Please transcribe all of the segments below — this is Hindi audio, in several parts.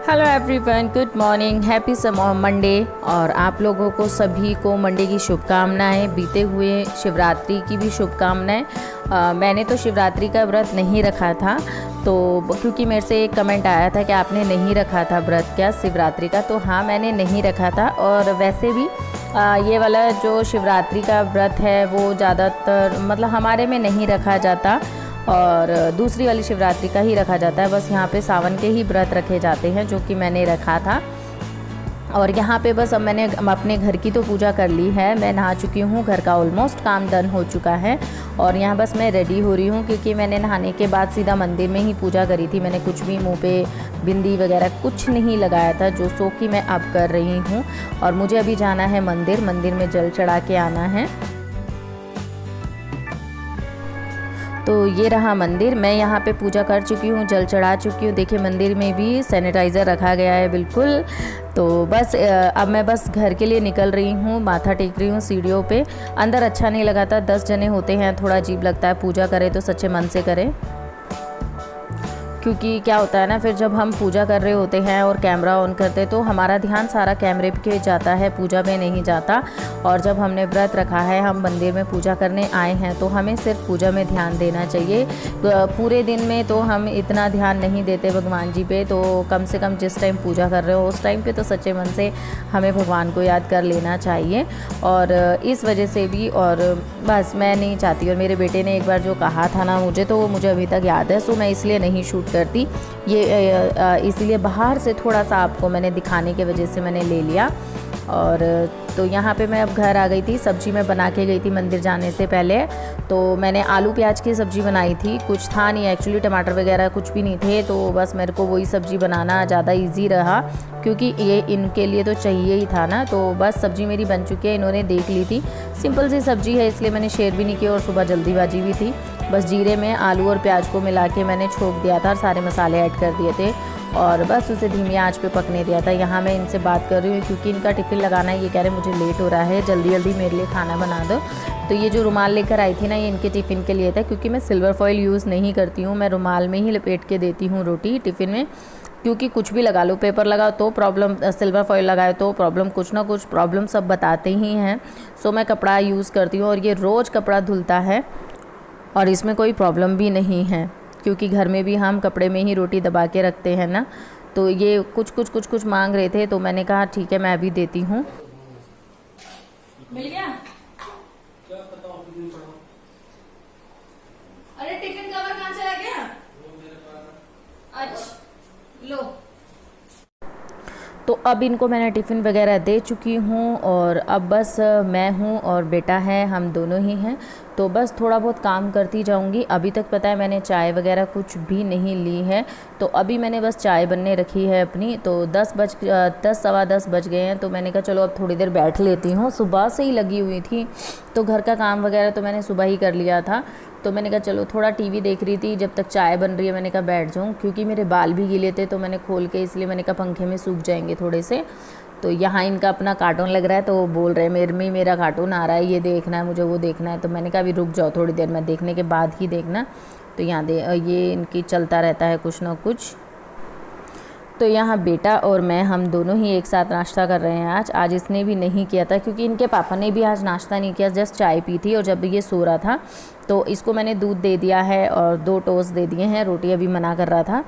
Hello everyone, good morning, happy Monday. और आप लोगों को सभी को मंडे की शुभकामनाएं, बीते हुए शिवरात्रि की भी शुभकामनाएं। मैंने तो शिवरात्रि का व्रत नहीं रखा था, तो क्योंकि मेरे से एक कमेंट आया था कि आपने नहीं रखा था व्रत क्या शिवरात्रि का, तो हाँ मैंने नहीं रखा था। और वैसे भी ये वाला जो शिवरात्रि का व्रत है वो ज़्यादातर मतलब हमारे में नहीं रखा जाता, और दूसरी वाली शिवरात्रि का ही रखा जाता है। बस यहाँ पे सावन के ही व्रत रखे जाते हैं, जो कि मैंने रखा था। और यहाँ पे बस अब मैंने अपने घर की तो पूजा कर ली है, मैं नहा चुकी हूँ, घर का ऑलमोस्ट काम डन हो चुका है। और यहाँ बस मैं रेडी हो रही हूँ, क्योंकि मैंने नहाने के बाद सीधा मंदिर में ही पूजा करी थी। मैंने कुछ भी मुँह पे बिंदी वगैरह कुछ नहीं लगाया था, जो सो कि मैं अब कर रही हूँ। और मुझे अभी जाना है मंदिर में जल चढ़ा के आना है। तो ये रहा मंदिर, मैं यहाँ पे पूजा कर चुकी हूँ, जल चढ़ा चुकी हूँ। देखिए मंदिर में भी सैनिटाइज़र रखा गया है बिल्कुल। तो बस अब मैं बस घर के लिए निकल रही हूँ, माथा टेक रही हूँ सीढ़ियों पे। अंदर अच्छा नहीं लगा था, 10 जने होते हैं, थोड़ा अजीब लगता है। पूजा करें तो सच्चे मन से करें, क्योंकि क्या होता है ना, फिर जब हम पूजा कर रहे होते हैं और कैमरा ऑन करते तो हमारा ध्यान सारा कैमरे पे जाता है, पूजा में नहीं जाता। और जब हमने व्रत रखा है, हम मंदिर में पूजा करने आए हैं, तो हमें सिर्फ पूजा में ध्यान देना चाहिए। पूरे दिन में तो हम इतना ध्यान नहीं देते भगवान जी पे, तो कम से कम जिस टाइम पूजा कर रहे हो उस टाइम पे तो सच्चे मन से हमें भगवान को याद कर लेना चाहिए। और इस वजह से भी, और बस मैं नहीं चाहती, और मेरे बेटे ने एक बार जो कहा था ना मुझे, तो वो मुझे अभी तक याद है। सो मैं इसलिए नहीं शूट करती ये, इसलिए बाहर से थोड़ा सा आपको मैंने दिखाने की वजह से मैंने ले लिया। और तो यहाँ पे मैं अब घर आ गई थी। सब्जी मैं बना के गई थी मंदिर जाने से पहले, तो मैंने आलू प्याज की सब्ज़ी बनाई थी। कुछ था नहीं एक्चुअली, टमाटर वगैरह कुछ भी नहीं थे, तो बस मेरे को वही सब्ज़ी बनाना ज़्यादा इजी रहा, क्योंकि ये इनके लिए तो चाहिए ही था ना। तो बस सब्ज़ी मेरी बन चुकी है, इन्होंने देख ली थी। सिंपल सी सब्ज़ी है, इसलिए मैंने शेयर भी नहीं किया, और सुबह जल्दीबाजी भी थी। बस जीरे में आलू और प्याज को मिला के मैंने छोंक दिया था, और सारे मसाले ऐड कर दिए थे, और बस उसे धीमी आंच पे पकने दिया था। यहाँ मैं इनसे बात कर रही हूँ, क्योंकि इनका टिफ़िन लगाना है। ये कह रहे मुझे लेट हो रहा है, जल्दी जल्दी मेरे लिए खाना बना दो। तो ये जो रुमाल लेकर आई थी ना, ये इनके टिफ़िन के लिए था, क्योंकि मैं सिल्वर फॉइल यूज़ नहीं करती हूँ, मैं रुमाल में ही लपेट के देती हूँ रोटी टिफ़िन में। क्योंकि कुछ भी लगा लो, पेपर लगाओ तो प्रॉब्लम, सिल्वर फॉइल लगाए तो प्रॉब्लम, कुछ ना कुछ प्रॉब्लम सब बताते ही हैं। सो मैं कपड़ा यूज़ करती हूँ, और ये रोज़ कपड़ा धुलता है, और इसमें कोई प्रॉब्लम भी नहीं है, क्योंकि घर में भी हम कपड़े में ही रोटी दबा के रखते हैं ना। तो ये कुछ मांग रहे थे, तो मैंने कहा ठीक है मैं अभी देती हूँ। मिल गया? अरे टिफिन कवर कहाँ चला गया? अच्छा लो। तो अब इनको मैंने टिफ़िन वगैरह दे चुकी हूँ, और अब बस मैं हूँ और बेटा है, हम दोनों ही हैं। तो बस थोड़ा बहुत काम करती जाऊँगी। अभी तक पता है मैंने चाय वगैरह कुछ भी नहीं ली है, तो अभी मैंने बस चाय बनने रखी है अपनी। तो 10 सवा 10 बज गए हैं, तो मैंने कहा चलो अब थोड़ी देर बैठ लेती हूँ। सुबह से ही लगी हुई थी, तो घर का काम वगैरह तो मैंने सुबह ही कर लिया था। तो मैंने कहा चलो थोड़ा टीवी देख रही थी, जब तक चाय बन रही है मैंने कहा बैठ जाऊँ, क्योंकि मेरे बाल भी गीले थे, तो मैंने खोल के, इसलिए मैंने कहा पंखे में सूख जाएंगे थोड़े से। तो यहाँ इनका अपना कार्टून लग रहा है, तो वो बोल रहे हैं मेरे में मेरा कार्टून आ रहा है, ये देखना है मुझे, वो देखना है। तो मैंने कहा अभी रुक जाओ थोड़ी देर, मैं देखने के बाद ही देखना। तो यहाँ ये इनकी चलता रहता है कुछ ना कुछ। तो यहाँ बेटा और मैं, हम दोनों ही एक साथ नाश्ता कर रहे हैं। आज इसने भी नहीं किया था, क्योंकि इनके पापा ने भी आज नाश्ता नहीं किया, जस्ट चाय पी थी। और जब ये सो रहा था तो इसको मैंने दूध दे दिया है, और 2 टोस्ट दे दिए हैं। रोटी अभी मना कर रहा था,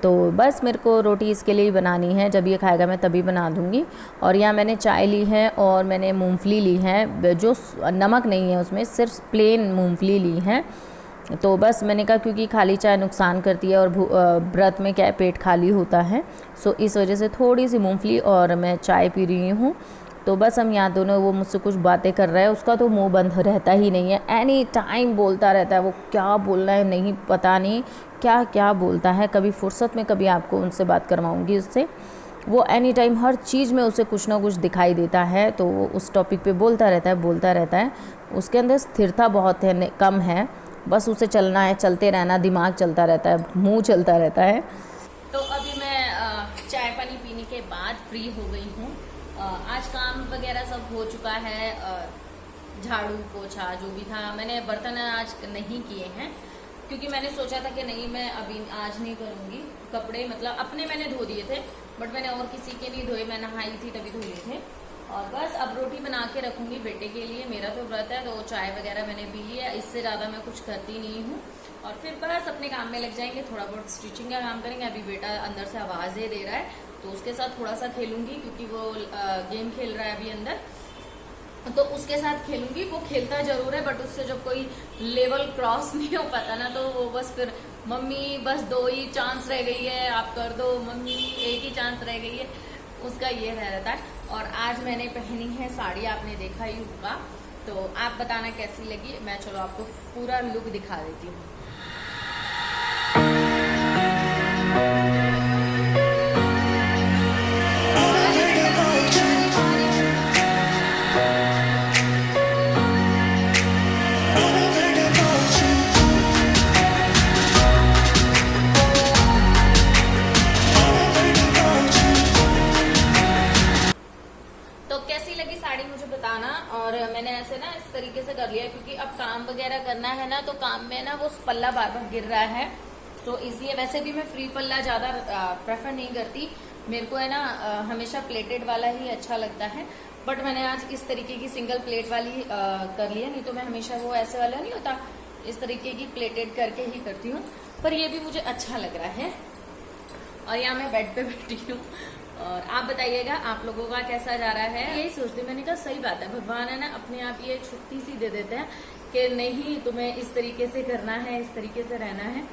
तो बस मेरे को रोटी इसके लिए ही बनानी है, जब ये खाएगा मैं तभी बना दूँगी। और यहाँ मैंने चाय ली है, और मैंने मूँगफली ली है, जो नमक नहीं है उसमें, सिर्फ प्लेन मूँगफली ली है। तो बस मैंने कहा क्योंकि खाली चाय नुकसान करती है, और व्रत में क्या पेट खाली होता है, सो इस वजह से थोड़ी सी मूंगफली और मैं चाय पी रही हूँ। तो बस हम यहाँ दोनों, वो मुझसे कुछ बातें कर रहा है, उसका तो मुंह बंद रहता ही नहीं है, एनी टाइम बोलता रहता है। वो क्या बोलना है नहीं पता नहीं, क्या क्या बोलता है। कभी फुर्सत में कभी आपको उनसे बात करवाऊँगी उससे। वो एनी टाइम हर चीज़ में उसे कुछ ना कुछ दिखाई देता है, तो वो उस टॉपिक पे बोलता रहता है। उसके अंदर स्थिरता बहुत है, कम है, बस उसे चलना है, चलते रहना, दिमाग चलता रहता है, मुंह चलता रहता है। तो अभी मैं चाय पानी पीने के बाद फ्री हो गई हूँ। आज काम वगैरह सब हो चुका है, झाड़ू पोछा जो भी था। मैंने बर्तन आज नहीं किए हैं, क्योंकि मैंने सोचा था कि नहीं मैं अभी आज नहीं करूँगी। कपड़े मतलब अपने मैंने धो दिए थे, बट मैंने और किसी के नहीं धोए, मैं नहाई थी तभी धो लिए थे। और बस अब रोटी बना के रखूँगी बेटे के लिए। मेरा तो व्रत है तो चाय वगैरह मैंने पी लिया, इससे ज़्यादा मैं कुछ करती नहीं हूँ। और फिर बस अपने काम में लग जाएंगे, थोड़ा बहुत स्टिचिंग का काम करेंगे। अभी बेटा अंदर से आवाज़ें दे रहा है तो उसके साथ थोड़ा सा खेलूंगी, क्योंकि वो गेम खेल रहा है अभी अंदर, तो उसके साथ खेलूंगी। वो खेलता जरूर है बट उससे जब कोई लेवल क्रॉस नहीं हो पाता ना, तो वो बस फिर मम्मी बस 2 ही चांस रह गई है, आप कर दो मम्मी, 1 ही चांस रह गई है, उसका ये रहता है। और आज मैंने पहनी है साड़ी, आपने देखा ही होगा, तो आप बताना कैसी लगी। मैं चलो आपको पूरा लुक दिखा देती हूँ। और मैंने ऐसे ना इस तरीके से कर लिया, क्योंकि अब काम वगैरह करना है ना, तो काम में ना वो पल्ला बार बार गिर रहा है, तो इसलिए वैसे भी मैं फ्री पल्ला ज्यादा प्रेफर नहीं करती। मेरे को है ना हमेशा प्लेटेड वाला ही अच्छा लगता है, बट मैंने आज इस तरीके की सिंगल प्लेट वाली कर लिया। नहीं तो मैं हमेशा वो ऐसे वाला नहीं होता, इस तरीके की प्लेटेड करके ही करती हूँ, पर ये भी मुझे अच्छा लग रहा है। और यहाँ मैं बेड पे बैठी हूँ, और आप बताइएगा आप लोगों का कैसा जा रहा है। यही सोचती, मैंने कहा सही बात है, भगवान है ना अपने आप ये छुट्टी सी दे देते हैं कि नहीं तुम्हें इस तरीके से करना है, इस तरीके से रहना है।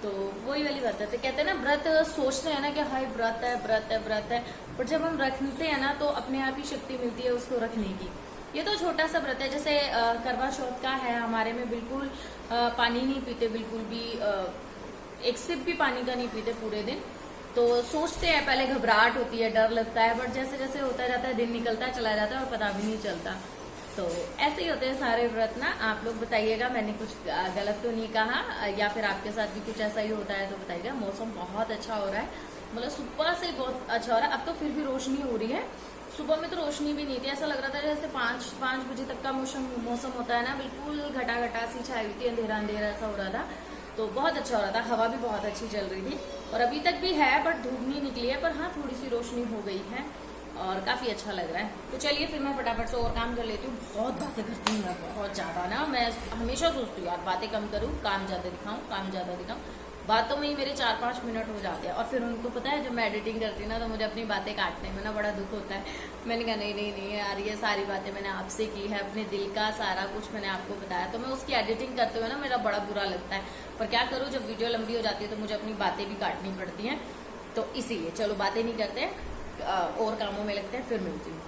तो वही वाली बात है, तो कहते हैं ना व्रत सोचते हैं ना कि हाय व्रत है व्रत है व्रत है, पर जब हम रखते हैं ना तो अपने आप ही शक्ति मिलती है उसको रखने की। ये तो छोटा सा व्रत है, जैसे करवा चौथ का है हमारे में, बिल्कुल पानी नहीं पीते, बिल्कुल भी 1 सिप भी पानी का नहीं पीते पूरे दिन। तो सोचते हैं, पहले घबराहट होती है, डर लगता है, बट जैसे जैसे होता जाता है दिन निकलता चला जाता है और पता भी नहीं चलता। तो ऐसे ही होते हैं सारे व्रत ना। आप लोग बताइएगा मैंने कुछ गलत तो नहीं कहा, या फिर आपके साथ भी कुछ ऐसा ही होता है तो बताइएगा। मौसम बहुत अच्छा हो रहा है, मतलब सुबह से बहुत अच्छा हो रहा है। अब तो फिर भी रोशनी हो रही है, सुबह में तो रोशनी भी नहीं थी, ऐसा लग रहा था जैसे 5 बजे तक का मौसम होता है ना, बिल्कुल घटा घटा सी छाई हुई थी, अंधेरा अंधेरा ऐसा हो रहा था, तो बहुत अच्छा हो रहा था। हवा भी बहुत अच्छी चल रही थी, और अभी तक भी है, बट धूप नहीं निकली है, पर हाँ थोड़ी सी रोशनी हो गई है और काफी अच्छा लग रहा है। तो चलिए फिर मैं फटाफट से और काम कर लेती हूँ। बहुत बातें करती हूँ मैं, बहुत ज्यादा ना। मैं हमेशा सोचती हूँ यार बातें कम करूँ, काम ज्यादा दिखाऊँ, काम ज्यादा दिखाऊँ। बातों में ही मेरे 4-5 मिनट हो जाते हैं, और फिर उनको पता है जब मैं एडिटिंग करती हूँ ना, तो मुझे अपनी बातें काटने में ना बड़ा दुख होता है। मैंने कहा नहीं नहीं नहीं यार, ये सारी बातें मैंने आपसे की है, अपने दिल का सारा कुछ मैंने आपको बताया, तो मैं उसकी एडिटिंग करते हुए ना मेरा बड़ा बुरा लगता है। पर क्या करूँ, जब वीडियो लंबी हो जाती है तो मुझे अपनी बातें भी काटनी पड़ती हैं, तो इसीलिए चलो बातें नहीं करते, और कामों में लगते हैं। फिर मिलती हूँ।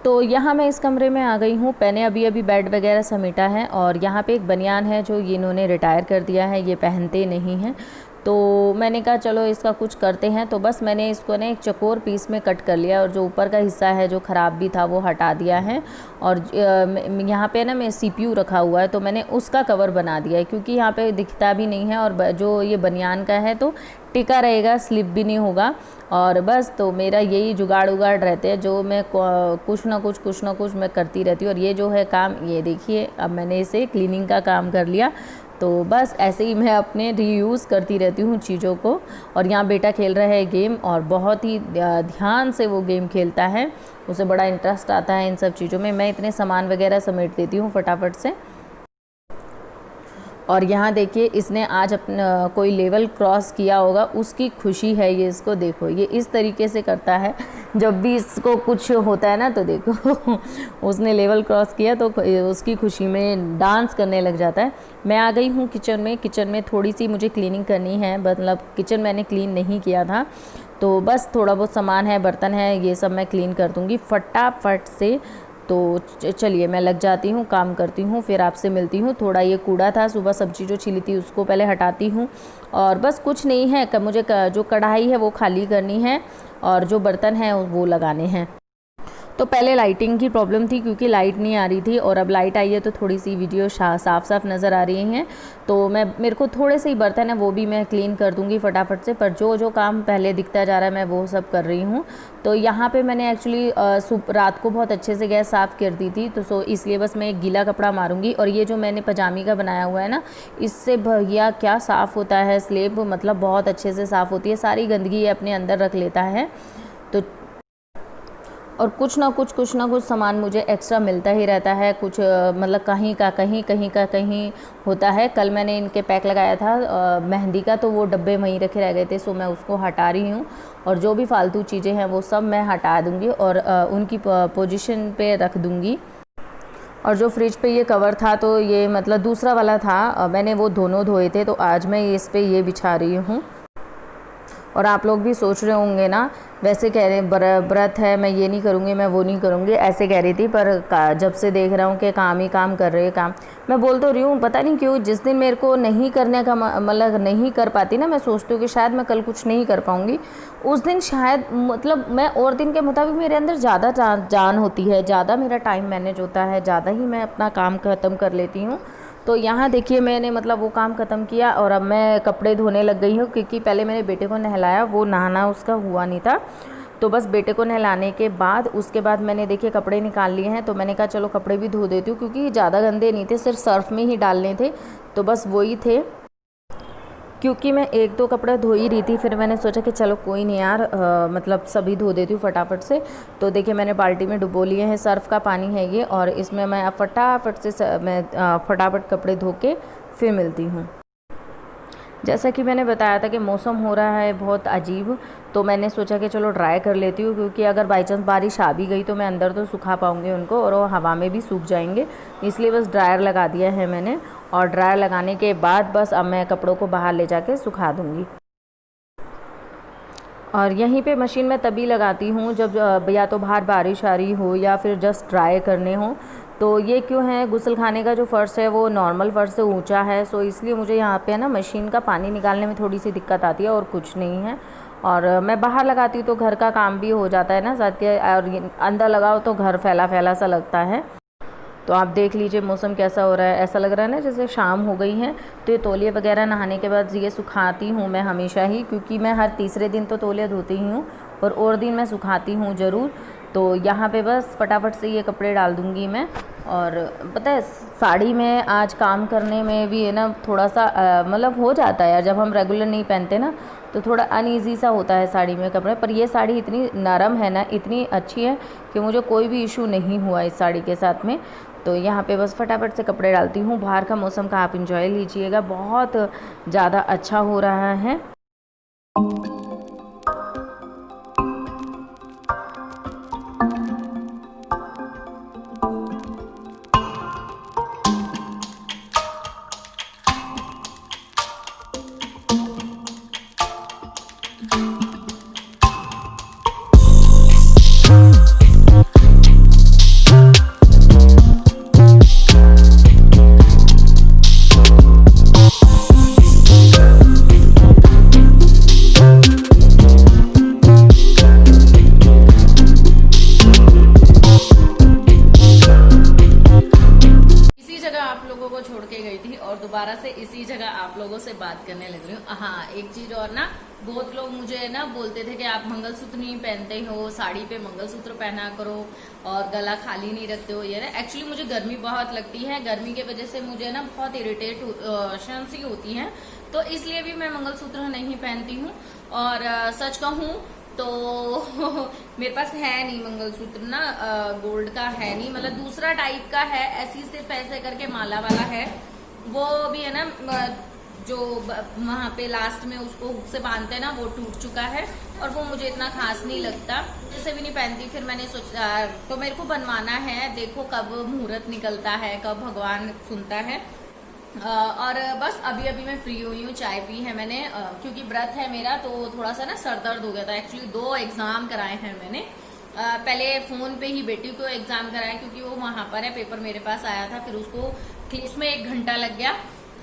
तो यहाँ मैं इस कमरे में आ गई हूँ। मैंने अभी अभी बेड वगैरह समेटा है, और यहाँ पे एक बनियान है जो ये इन्होंने रिटायर कर दिया है, ये पहनते नहीं हैं। तो मैंने कहा चलो इसका कुछ करते हैं, तो बस मैंने इसको ना एक चौकोर पीस में कट कर लिया, और जो ऊपर का हिस्सा है जो ख़राब भी था वो हटा दिया है। और यहाँ पे ना मैं CPU रखा हुआ है, तो मैंने उसका कवर बना दिया है, क्योंकि यहाँ पे दिखता भी नहीं है, और जो ये बनियान का है तो टिका रहेगा, स्लिप भी नहीं होगा। और बस तो मेरा यही जुगाड़ उगाड़ रहते हैं, जो मैं कुछ ना कुछ मैं करती रहती हूँ। और ये जो है काम, ये देखिए अब मैंने इसे क्लीनिंग का काम कर लिया। तो बस ऐसे ही मैं अपने रीयूज़ करती रहती हूँ चीज़ों को। और यहाँ बेटा खेल रहा है गेम, और बहुत ही ध्यान से वो गेम खेलता है, उसे बड़ा इंटरेस्ट आता है इन सब चीज़ों में। मैं इतने सामान वगैरह समेट देती हूँ फटाफट से। और यहाँ देखिए इसने आज अपना कोई लेवल क्रॉस किया होगा, उसकी खुशी है ये। इसको देखो, ये इस तरीके से करता है जब भी इसको कुछ होता है ना, तो देखो उसने लेवल क्रॉस किया तो उसकी खुशी में डांस करने लग जाता है। मैं आ गई हूँ किचन में। किचन में थोड़ी सी मुझे क्लीनिंग करनी है, मतलब किचन मैंने क्लीन नहीं किया था, तो बस थोड़ा बहुत सामान है, बर्तन है, ये सब मैं क्लीन कर दूँगी फटाफट से। तो चलिए मैं लग जाती हूँ, काम करती हूँ, फिर आपसे मिलती हूँ। थोड़ा ये कूड़ा था, सुबह सब्जी जो छिली थी उसको पहले हटाती हूँ, और बस कुछ नहीं है, मुझे जो कढ़ाई है वो खाली करनी है, और जो बर्तन है वो लगाने हैं। तो पहले लाइटिंग की प्रॉब्लम थी क्योंकि लाइट नहीं आ रही थी, और अब लाइट आई है तो थोड़ी सी वीडियो साफ साफ नज़र आ रही हैं। तो मेरे को थोड़े से ही बर्तन है वो भी मैं क्लीन कर दूंगी फटाफट से, पर जो काम पहले दिखता जा रहा है मैं वो सब कर रही हूँ। तो यहाँ पे मैंने एक्चुअली रात को बहुत अच्छे से गैस साफ़ कर दी थी, तो इसलिए बस मैं एक गीला कपड़ा मारूंगी। और ये जो मैंने पजामी का बनाया हुआ है ना, इससे भैया क्या साफ़ होता है स्लेब, मतलब बहुत अच्छे से साफ़ होती है, सारी गंदगी ये अपने अंदर रख लेता है। तो और कुछ ना कुछ सामान मुझे एक्स्ट्रा मिलता ही रहता है, कुछ मतलब कहीं का कहीं होता है। कल मैंने इनके पैक लगाया था मेहंदी का, तो वो डब्बे वहीं रखे रह गए थे, सो मैं उसको हटा रही हूँ। और जो भी फालतू चीज़ें हैं वो सब मैं हटा दूँगी और उनकी पोजीशन पे रख दूँगी। और जो फ्रिज पे ये कवर था, तो ये मतलब दूसरा वाला था, मैंने वो दोनों धोए थे, तो आज मैं इस पे ये बिछा रही हूँ। और आप लोग भी सोच रहे होंगे ना, वैसे कह रहे व्रत है, मैं ये नहीं करूँगी, मैं वो नहीं करूँगी, ऐसे कह रही थी। पर जब से देख रहा हूँ कि काम ही काम कर रहे हैं, काम मैं बोल तो रही हूँ, पता नहीं क्यों जिस दिन मेरे को नहीं करने का मतलब नहीं कर पाती ना, मैं सोचती हूँ कि शायद मैं कल कुछ नहीं कर पाऊँगी, उस दिन शायद मतलब मैं और दिन के मुताबिक मेरे अंदर ज़्यादा जान होती है, ज़्यादा मेरा टाइम मैनेज होता है, ज़्यादा ही मैं अपना काम ख़त्म कर लेती हूँ। तो यहाँ देखिए मैंने मतलब वो काम ख़त्म किया और अब मैं कपड़े धोने लग गई हूँ, क्योंकि पहले मेरे बेटे को नहलाया, वो नहाना उसका हुआ नहीं था। तो बस बेटे को नहलाने के बाद उसके बाद मैंने देखिए कपड़े निकाल लिए हैं, तो मैंने कहा चलो कपड़े भी धो देती हूँ, क्योंकि ज़्यादा गंदे नहीं थे, सिर्फ सर्फ में ही डालने थे, तो बस वही थे। क्योंकि मैं एक दो कपड़े धो ही रही थी, फिर मैंने सोचा कि चलो कोई नहीं यार, मतलब सभी धो देती हूँ फटाफट से। तो देखिए मैंने बाल्टी में डुबो लिए हैं, सर्फ का पानी है ये, और इसमें मैं अब फटाफट से मैं फटाफट कपड़े धो के फिर मिलती हूँ। जैसा कि मैंने बताया था कि मौसम हो रहा है बहुत अजीब, तो मैंने सोचा कि चलो ड्राई कर लेती हूँ, क्योंकि अगर बाई चांस बारिश आ भी गई तो मैं अंदर तो सुखा पाऊँगी उनको, और वो हवा में भी सूख जाएंगे, इसलिए बस ड्रायर लगा दिया है मैंने। और ड्रायर लगाने के बाद बस अब मैं कपड़ों को बाहर ले जाके सुखा दूँगी। और यहीं पे मशीन में तभी लगाती हूँ जब या तो बाहर बारिश आ रही हो या फिर जस्ट ड्राई करने हो। तो ये क्यों है, गुस्ल खाने का जो फ़र्श है वो नॉर्मल फ़र्श से ऊंचा है, सो इसलिए मुझे यहाँ पे ना मशीन का पानी निकालने में थोड़ी सी दिक्कत आती है, और कुछ नहीं है। और मैं बाहर लगाती हूँ तो घर का काम भी हो जाता है ना साथ के, और अंदर लगाओ तो घर फैला फैला सा लगता है। तो आप देख लीजिए मौसम कैसा हो रहा है, ऐसा लग रहा है ना जैसे शाम हो गई है। तो ये तौलिए वगैरह नहाने के बाद ये सुखाती हूँ मैं हमेशा ही, क्योंकि मैं हर तीसरे दिन तो तौलिया धोती ही हूँ, और दिन मैं सुखाती हूँ ज़रूर। तो यहाँ पे बस फटाफट से ये कपड़े डाल दूँगी मैं। और पता है साड़ी में आज काम करने में भी है ना थोड़ा सा मतलब हो जाता है यार, जब हम रेगुलर नहीं पहनते ना तो थोड़ा अनईज़ी सा होता है साड़ी में कपड़े। पर ये साड़ी इतनी नरम है ना, इतनी अच्छी है कि मुझे कोई भी इशू नहीं हुआ इस साड़ी के साथ में। तो यहाँ पे बस फटाफट से कपड़े डालती हूँ। बाहर का मौसम का आप इंजॉय लीजिएगा, बहुत ज़्यादा अच्छा हो रहा है। दोबारा से इसी जगह आप लोगों से बात करने लग रही हूँ। हाँ, एक चीज और ना, बहुत लोग मुझे ना बोलते थे कि आप मंगलसूत्र नहीं पहनते हो, साड़ी पे मंगलसूत्र पहना करो और गला खाली नहीं रखते हो। ये ना एक्चुअली मुझे गर्मी बहुत लगती है, गर्मी की वजह से मुझे ना बहुत इरिटेशन सी होती है, तो इसलिए भी मैं मंगलसूत्र नहीं पहनती हूँ। और सच कहूँ तो मेरे पास है नहीं मंगलसूत्र ना, गोल्ड का है नहीं, मतलब दूसरा टाइप का है, ऐसी सिर्फ ऐसे करके माला वाला है, वो भी है ना जो वहां पे लास्ट में उसको हुक से बांधते हैं ना, वो टूट चुका है और वो मुझे इतना खास नहीं लगता, जैसे भी नहीं पहनती। फिर मैंने सोचा तो मेरे को बनवाना है, देखो कब मुहूर्त निकलता है, कब भगवान सुनता है। और बस अभी अभी मैं फ्री हुई हूँ, चाय पी है मैंने, क्योंकि व्रत है मेरा तो थोड़ा सा ना सर दर्द हो गया था। एक्चुअली 2 एग्जाम कराए हैं मैंने, पहले फोन पे ही बेटी को एग्जाम कराया क्योंकि वो वहां पर है, पेपर मेरे पास आया था, फिर उसमें 1 घंटा लग गया,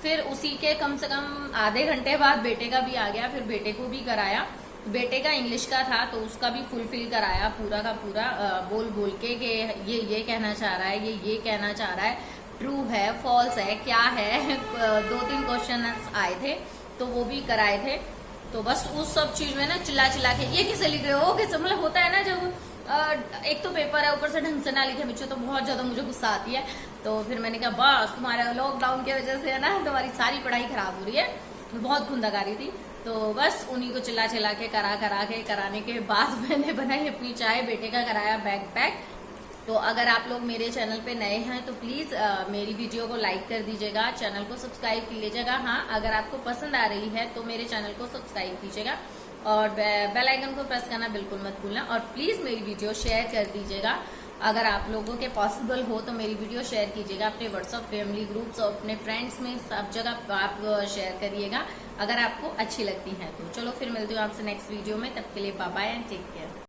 फिर उसी के कम से कम आधे घंटे बाद बेटे का भी आ गया, फिर बेटे को भी कराया, बेटे का इंग्लिश का था तो उसका भी फुलफिल कराया पूरा का पूरा, बोल बोल के कि ये कहना चाह रहा है, ये कहना चाह रहा है, ट्रू है, फॉल्स है, क्या है। 2-3 क्वेश्चन आए थे तो वो भी कराए थे। तो बस उस सब चीज में ना चिल्ला चिल्ला के ये किसे लिख रहे हो, कैसे, मतलब होता है ना जब एक तो पेपर है ऊपर से ढंग से ना लिखे बच्चों, तो बहुत ज्यादा मुझे गुस्सा आती है। तो फिर मैंने कहा बस तुम्हारे लॉकडाउन की वजह से है ना तुम्हारी सारी पढ़ाई खराब हो रही है, बहुत खुंदकारी थी। तो बस उन्हीं को चिल्ला चिल्ला के कराने के बाद मैंने बनाई अपनी चाय, बेटे का कराया बैग पैक। तो अगर आप लोग मेरे चैनल पे नए हैं तो प्लीज मेरी वीडियो को लाइक कर दीजिएगा, चैनल को सब्सक्राइब कर लीजिएगा। हाँ, अगर आपको पसंद आ रही है तो मेरे चैनल को सब्सक्राइब कीजिएगा और बेल आइकन को प्रेस करना बिल्कुल मत भूलना। और प्लीज मेरी वीडियो शेयर कर दीजिएगा, अगर आप लोगों के पॉसिबल हो तो मेरी वीडियो शेयर कीजिएगा अपने व्हाट्सएप फैमिली ग्रुप्स और अपने फ्रेंड्स में, सब जगह आप शेयर करिएगा अगर आपको अच्छी लगती है तो। चलो फिर मिलती हूँ आपसे नेक्स्ट वीडियो में, तब के लिए bye bye and take care.